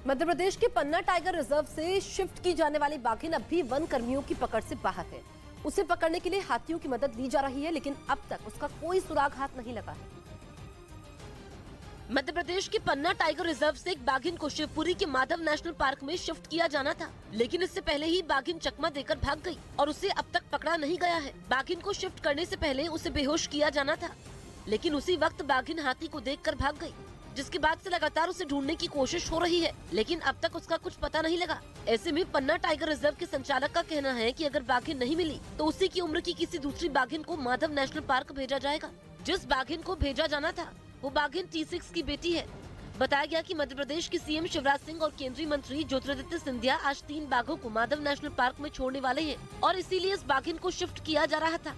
मध्य प्रदेश के पन्ना tiger reserve से shift की जाने वाली बाघिन अब भी वन कर्मियों की पकड़ से बाहर है। उसे पकड़ने के लिए हाथियों की मदद ली जा रही है, लेकिन अब तक उसका कोई सुराग हाथ नहीं लगा है। मध्य प्रदेश के पन्ना टाइगर रिजर्व से एक बाघिन को शिवपुरी के माधव नेशनल पार्क में शिफ्ट किया जाना था, लेकिन इससे पहले ही बाघिन चकमा देकर भाग गई और उसे अब तक पकड़ा नहीं गया है। बाघिन को शिफ्ट करने से पहले उसे बेहोश किया जाना था, लेकिन उसी वक्त बाघिन हाथी को देखकर भाग गई, जिसके बाद से लगातार उसे ढूंढने की कोशिश हो रही है, लेकिन अब तक उसका कुछ पता नहीं लगा। ऐसे में पन्ना टाइगर रिजर्व के संचालक का कहना है कि अगर बाघिन नहीं मिली तो उसी की उम्र की किसी दूसरी बाघिन को माधव नेशनल पार्क भेजा जाएगा। जिस बाघिन को भेजा जाना था वो बाघिन T6 की बेटी है। बताया गया कि मध्य प्रदेश की सीएम शिवराज सिंह और केंद्रीय मंत्री ज्योतिरादित्य सिंधिया आज 3 बाघों को माधव नेशनल पार्क में छोड़ने वाले हैं और इसीलिए इस बाघिन को शिफ्ट किया जा रहा था।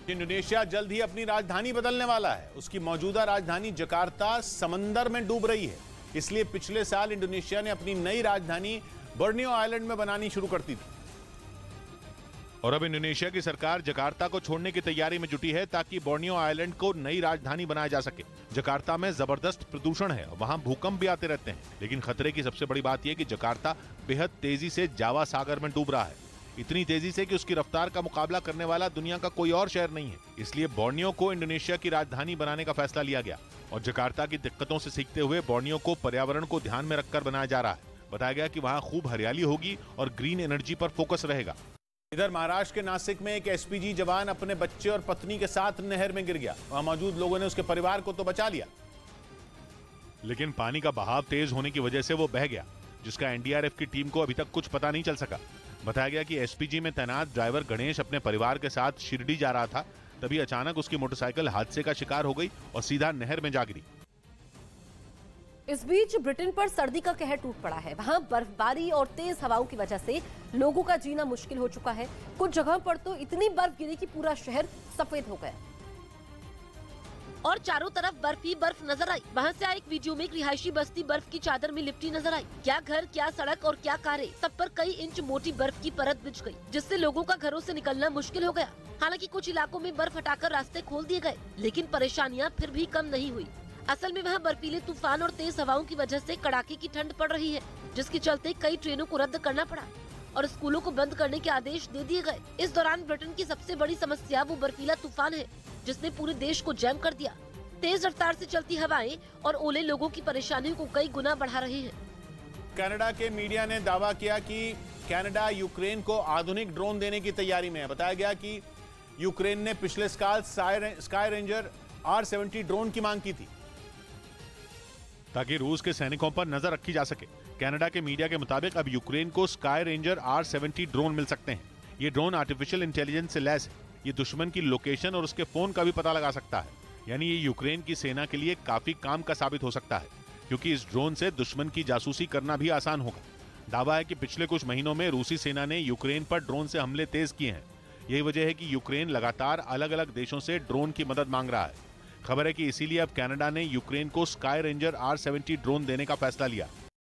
इंडोनेशिया जल्द ही अपनी राजधानी बदलने वाला है। उसकी मौजूदा राजधानी जकार्ता समंदर में डूब रही है, इसलिए पिछले साल इंडोनेशिया ने अपनी नई राजधानी बोर्नियो आइलैंड में बनानी शुरू कर दी थी। और अब इंडोनेशिया की सरकार जकार्ता को छोड़ने की तैयारी में जुटी है ताकि बोर्नियो आइलैंड को नई राजधानी बनाया जा सके। जकार्ता में जबरदस्त प्रदूषण है, वहां भूकंप भी आते रहते हैं, लेकिन खतरे की सबसे बड़ी बात यह कि जकार्ता बेहद तेजी से जावा सागर में डूब रहा है, इतनी तेजी से कि उसकी रफ्तार का मुकाबला करने वाला दुनिया का कोई और शहर नहीं है। इसलिए बोर्नियो को इंडोनेशिया की राजधानी बनाने का फैसला लिया गया और जकार्ता की दिक्कतों से सीखते हुए बोर्नियो को पर्यावरण को ध्यान में रखकर बनाया जा रहा है। बताया गया कि वहां खूब हरियाली होगी और ग्रीन एनर्जी पर फोकस रहेगा। इधर महाराष्ट्र के नासिक में एक एसपीजी जवान अपने बच्चे और पत्नी के साथ नहर में गिर गया। वहां मौजूद लोगों ने उसके परिवार को तो बचा लिया, लेकिन पानी का बहाव तेज होने की वजह से वो बह गया, जिसका एनडीआरएफ की टीम को अभी तक कुछ पता नहीं चल सका। बताया गया कि एसपीजी में तैनात ड्राइवर गणेश अपने परिवार के साथ शिरडी जा रहा था, तभी अचानक उसकी मोटरसाइकिल हादसे का शिकार हो गई और सीधा नहर में जा गिरी। इस बीच ब्रिटेन पर सर्दी का कहर टूट पड़ा है। वहां बर्फबारी और तेज हवाओं की वजह से लोगों का जीना मुश्किल हो चुका है। कुछ जगह पर तो इतनी बर्फ गिरी कि पूरा शहर सफेद हो गया और चारों तरफ बर्फ ही बर्फ नजर आई। वहां से आए एक वीडियो में एक रिहायशी बस्ती बर्फ की चादर में लिपटी नजर आई। क्या घर, क्या सड़क और क्या कारें, सब पर कई इंच मोटी बर्फ की परत बिछ गई, जिससे लोगों का घरों से निकलना मुश्किल हो गया। हालांकि कुछ इलाकों में बर्फ हटाकर रास्ते खोल दिए गए, लेकिन परेशानियां फिर भी कम नहीं हुई। असल में वहाँ बर्फीले तूफान और तेज हवाओं की वजह से कड़ाके की ठंड पड़ रही है, जिसके चलते कई ट्रेनों को रद्द करना पड़ा और स्कूलों को बंद करने के आदेश दे दिए गए। इस दौरान ब्रिटेन की सबसे बड़ी समस्या वो बर्फीला तूफान है, जिसने पूरे देश को जैम कर दिया। तेज रफ्तार से चलती हवाएं और ओले लोगों की परेशानियों को कई गुना बढ़ा रहे हैं। कनाडा के मीडिया ने दावा किया कि कनाडा यूक्रेन को आधुनिक ड्रोन देने की तैयारी में है। बताया गया कि यूक्रेन ने पिछले साल स्काई रेंजर R70 ड्रोन की मांग की थी ताकि रूस के सैनिकों पर नजर रखी जा सके। कनाडा के मीडिया के मुताबिक अब यूक्रेन को स्काई रेंजर R70 ड्रोन मिल सकते हैं। ये ड्रोन आर्टिफिशियल इंटेलिजेंस से लैस है। ये दुश्मन की लोकेशन और उसके फोन का भी पता लगा सकता है, यानी ये यूक्रेन की सेना के लिए काफी काम का साबित हो सकता है, क्योंकि इस ड्रोन से दुश्मन की जासूसी करना भी आसान होगा। दावा है कि पिछले कुछ महीनों में रूसी सेना ने यूक्रेन पर ड्रोन से हमले तेज किए हैं। यही वजह है कि यूक्रेन लगातार अलग अलग देशों से ड्रोन की मदद मांग रहा है। खबर है कि इसीलिए अब कनाडा ने यूक्रेन को स्काई रेंजर R70 ड्रोन देने का फैसला लिया।